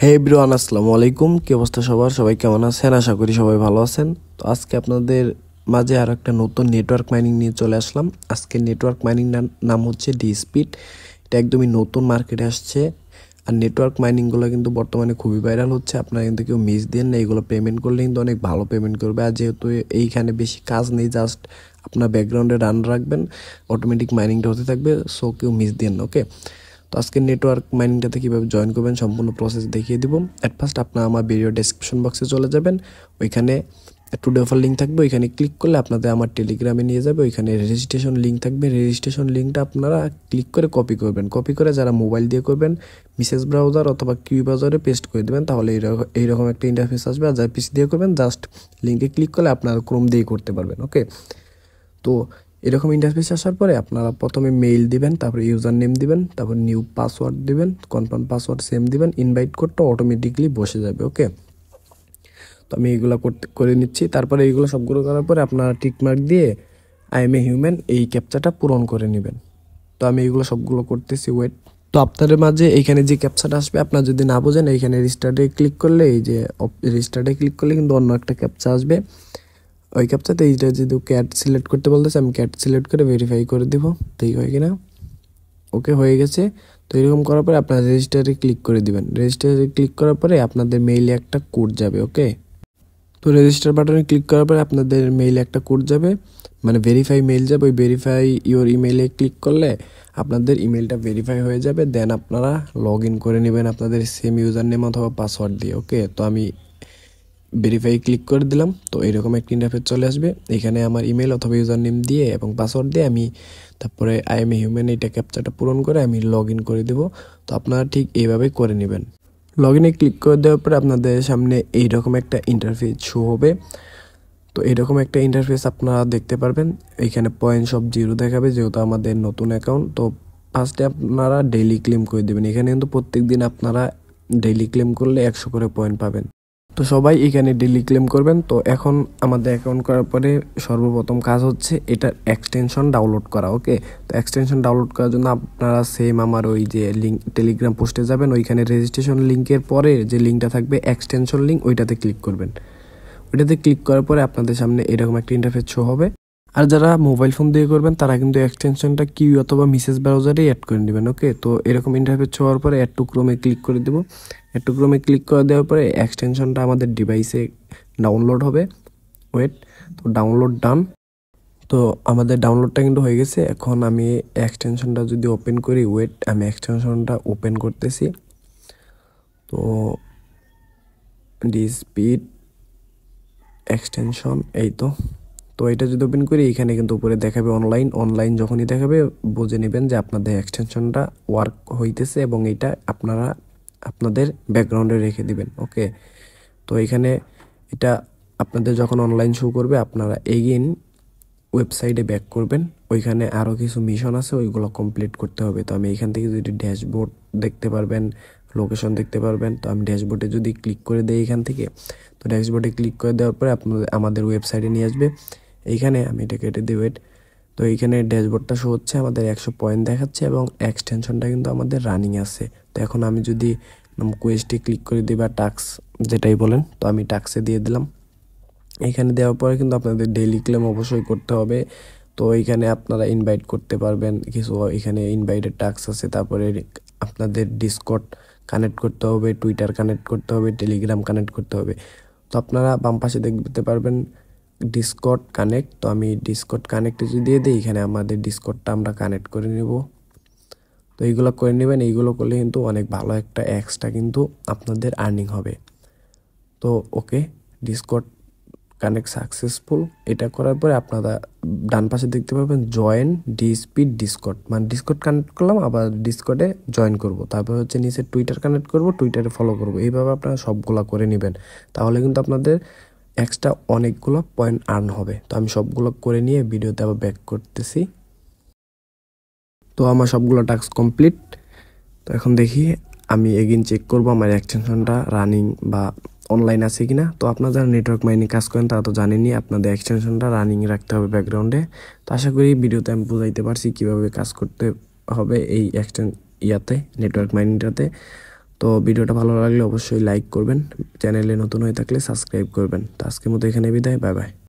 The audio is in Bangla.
হে এভরিওয়ান, আসসালামু আলাইকুম। কি অবস্থা সবার? সবাই কেমন আছেন? আশা করি সবাই ভালো আছেন। তো আজকে আপনাদের মাঝে আর একটা নতুন নেটওয়ার্ক মাইনিং নিয়ে চলে আসলাম। আজকে নেটওয়ার্ক মাইনিং নাম হচ্ছে ডি স্পিড। এটা একদমই নতুন মার্কেটে আসছে। আর নেটওয়ার্ক মাইনিংগুলো কিন্তু বর্তমানে খুবই ভাইরাল হচ্ছে। আপনারা কিন্তু কেউ মিস দেন না, এগুলো পেমেন্ট করলে কিন্তু অনেক ভালো পেমেন্ট করবে। আর যেহেতু এইখানে বেশি কাজ নেই, জাস্ট আপনার ব্যাকগ্রাউন্ডে রান রাখবেন, অটোমেটিক মাইনিংটা হতে থাকবে। সো কেউ মিস দেন না, ওকে? তো আজকে নেটওয়ার্ক মাইনিংটাতে কীভাবে জয়েন করবেন সম্পূর্ণ প্রসেস দেখিয়ে দিব। অ্যাট ফার্স্ট আপনার আমার ভিডিও ডেসক্রিপশন বক্সে চলে যাবেন। ওইখানে টুডে অফার লিঙ্ক থাকবে, ওইখানে ক্লিক করলে আপনাদের আমার টেলিগ্রামে নিয়ে যাবে। ওইখানে রেজিস্ট্রেশন লিঙ্ক থাকবে, রেজিস্ট্রেশন লিঙ্কটা আপনারা ক্লিক করে কপি করবেন। কপি করে যারা মোবাইল দিয়ে করবেন, মিসেস ব্রাউজার অথবা কিউ ব্রাউজারে পেস্ট করে দেবেন, তাহলে এইরকম একটা ইন্টারফেস আসবে। আর যারা পিসি দিয়ে করবেন, জাস্ট লিঙ্কে ক্লিক করলে আপনারা ক্রোম দিয়ে করতে পারবেন, ওকে? তো এরকম ইন্টারফেস আসার পরে আপনারা প্রথমে মেইল দিবেন, তারপরে ইউজার নেম দিবেন, তারপর নিউ পাসওয়ার্ড দিবেন, কনফার্ম পাসওয়ার্ড সেম দিবেন। ইনভাইট কোডটা অটোমেটিকলি বসে যাবে, ওকে? তো আমি এইগুলো করে নিচ্ছি। তারপরে এইগুলো সবগুলো করার পরে আপনারা টিকমার্ক দিয়ে আই এম এ হিউম্যান এই ক্যাপচাটা পূরণ করে নেবেন। তো আমি এইগুলো সবগুলো করতেছি, ওয়েট। তো আপনাদের মাঝে এইখানে যে ক্যাপচাটা আসবে, আপনার যদি না বোঝেন, এইখানে রিস্টার্টে ক্লিক করলে, এই যে রিস্টার্টে ক্লিক করলে কিন্তু অন্য একটা ক্যাপচা আসবে। ওই ক্যাপচাতে এইটা যদি ক্যাট সিলেক্ট করতে বলতেছে, আমি ক্যাট সিলেক্ট করে ভেরিফাই করে দিব, ঠিক হয় কিনা। ওকে, হয়ে গেছে। তো এরকম করার পরে আপনার রেজিস্টারে ক্লিক করে দিবেন। রেজিস্টারে ক্লিক করার পরে আপনাদের মেইলে একটা কোড যাবে, ওকে? তো রেজিস্টার বাটনে ক্লিক করার পরে আপনাদের মেইলে একটা কোড যাবে, মানে ভেরিফাই মেইল যাবে। ওই ভেরিফাই ইওর ইমেইলে ক্লিক করলে আপনাদের ইমেলটা ভেরিফাই হয়ে যাবে। দেন আপনারা লগ ইন করে নেবেন আপনাদের সেম ইউজার নেম অথবা পাসওয়ার্ড দিয়ে, ওকে? তো আমি ভেরিফাই ক্লিক করে দিলাম। তো এরকম একটা ইন্টারফেস চলে আসবে। এখানে আমার ইমেল অথবা ইউজার নেম দিয়ে এবং পাসওয়ার্ড দিয়ে আমি তারপরে আই এম এ হিউম্যান এইটা ক্যাপচাটা পূরণ করে আমি লগ ইন করে দেবো। তো আপনারা ঠিক এইভাবে করে নেবেন। লগ ইনে ক্লিক করে দেওয়ার পরে আপনাদের সামনে এইরকম একটা ইন্টারফেস শো হবে। তো এরকম একটা ইন্টারফেস আপনারা দেখতে পারবেন। এইখানে পয়েন্ট সব জিরো দেখাবে, যেহেতু আমাদের নতুন অ্যাকাউন্ট। তো ফার্স্টে আপনারা ডেইলি ক্লেম করে দেবেন। এখানে কিন্তু প্রত্যেক দিন আপনারা ডেইলি ক্লেম করলে 100 করে পয়েন্ট পাবেন। তো সবাই এখানে ডেইলি ক্লেম করবেন। তো এখন আমাদের অ্যাকাউন্ট করার পরে সর্বপ্রথম কাজ হচ্ছে এটার এক্সটেনশন ডাউনলোড করা, ওকে? তো এক্সটেনশন ডাউনলোড করার জন্য আপনারা সেম আমার ওই যে লিঙ্ক টেলিগ্রাম পোস্টে যাবেন, ওইখানে রেজিস্ট্রেশন লিঙ্কের পরে যে লিঙ্কটা থাকবে এক্সটেনশন লিঙ্ক, ওইটাতে ক্লিক করবেন। ওইটাতে ক্লিক করার পরে আপনাদের সামনে এরকম একটা ইন্টারফেস শো হবে। আর যারা মোবাইল ফোন দিয়ে করবেন তারা কিন্তু এক্সটেনশনটা কিউ অথবা মিসেস ব্রাউজারেই অ্যাড করে নেবেন, ওকে? তো এরকম ইন্টারফেস শো হওয়ার পরে অ্যাড টু ক্রোমে ক্লিক করে দেবো। অ্যাড টু ক্রোমে ক্লিক করে দেওয়ার পরে এক্সটেনশনটা আমাদের ডিভাইসে ডাউনলোড হবে, ওয়েট। তো ডাউনলোড ডান। তো আমাদের ডাউনলোডটা কিন্তু হয়ে গেছে। এখন আমি এক্সটেনশনটা যদি ওপেন করি, ওয়েট, আমি এক্সটেনশনটা ওপেন করতেছি। তো ডি স্পিড এক্সটেনশন, এই তো। তো এটা যদি ওপেন করি, এখানে কিন্তু উপরে দেখাবে অনলাইন যখনই দেখাবে বুঝে নেবেন যে আপনাদের এক্সটেনশনটা ওয়ার্ক হইতেছে এবং এটা আপনারা আপনাদের ব্যাকগ্রাউন্ডে রেখে দিবেন, ওকে? তো এখানে এটা আপনাদের যখন অনলাইন শো করবে, আপনারা এগেইন ওয়েবসাইটে ব্যাক করবেন। ওইখানে আরও কিছু মিশন আছে, ওইগুলো কমপ্লিট করতে হবে। তো আমি এখান থেকে যদি ড্যাশবোর্ড দেখতে পারবেন, লোকেশন দেখতে পারবেন। তো আমি ড্যাশবোর্ডে যদি ক্লিক করে দিই এখান থেকে, তো ড্যাশবোর্ডে ক্লিক করে দেওয়ার পরে আমাদের ওয়েবসাইটে নিয়ে আসবে। এইখানে আমি এটা কেটে দিই, ওয়েট। তো এইখানে ড্যাশবোর্ডটা শো হচ্ছে, আমাদের 100 পয়েন্ট দেখাচ্ছে এবং এক্সটেনশনটা কিন্তু আমাদের রানিং আছে। তো এখন আমি যদি কোয়েস্টে ক্লিক করে দিই বা টাস্ক যেটাই বলেন, তো আমি টাস্কে দিয়ে দিলাম। এইখানে দেওয়ার পরে কিন্তু আপনাদের ডেইলি ক্লেম অবশ্যই করতে হবে। তো এইখানে আপনারা ইনভাইট করতে পারবেন কিছু, এখানে ইনভাইটের টাস্ক আছে। তারপরে আপনাদের ডিসকর্ড কানেক্ট করতে হবে, টুইটার কানেক্ট করতে হবে, টেলিগ্রাম কানেক্ট করতে হবে। তো আপনারা বাম পাশে দেখতে পারবেন ডিসকর্ড কানেক্ট। তো আমি ডিসকর্ড কানেক্টে যদি দিয়ে দিই, এখানে আমাদের ডিসকর্ডটা আমরা কানেক্ট করে নেব। তো এইগুলো করে নেবেন। এইগুলো করলে কিন্তু অনেক ভালো একটা এক্সট্রা কিন্তু আপনাদের আর্নিং হবে। তো ওকে, ডিসকর্ড কানেক্ট সাকসেসফুল। এটা করার পরে আপনারা ডান পাশে দেখতে পাবেন জয়েন ডি স্পিড ডিসকর্ড, মানে ডিসকর্ড কানেক্ট করলাম, আবার ডিসকর্ডে জয়েন করব। তারপর হচ্ছে নিচে টুইটার কানেক্ট করব, টুইটারে ফলো করব। এইভাবে আপনারা সবগুলা করে নেবেন, তাহলে কিন্তু আপনাদের এক্সট্রা অনেকগুলো পয়েন্ট আর্ন হবে। তো আমি সবগুলো করে নিয়ে ভিডিওতে আবার ব্যাক করতেছি। তো আমার সবগুলো টাস্ক কমপ্লিট। তো এখন দেখি আমি এগেইন চেক করব আমার এক্সটেনশনটা রানিং বা অনলাইন আছে কিনা। তো আপনারা যারা নেটওয়ার্ক মাইনিং কাজ করেন তারা তো জানেনই আপনাদের এক্সটেনশনটা রানিং রাখতে হবে ব্যাকগ্রাউন্ডে। তো আশা করি ভিডিওতে আমি বুঝাইতে পারছি কীভাবে কাজ করতে হবে এই নেটওয়ার্ক মাইনিংটাতে। তো ভিডিওটা ভালো লাগলে অবশ্যই লাইক করবেন, চ্যানেলে নতুন হয়ে থাকলে সাবস্ক্রাইব করবেন। তো আজকের মতো এখানে বিদায়, বাই বাই।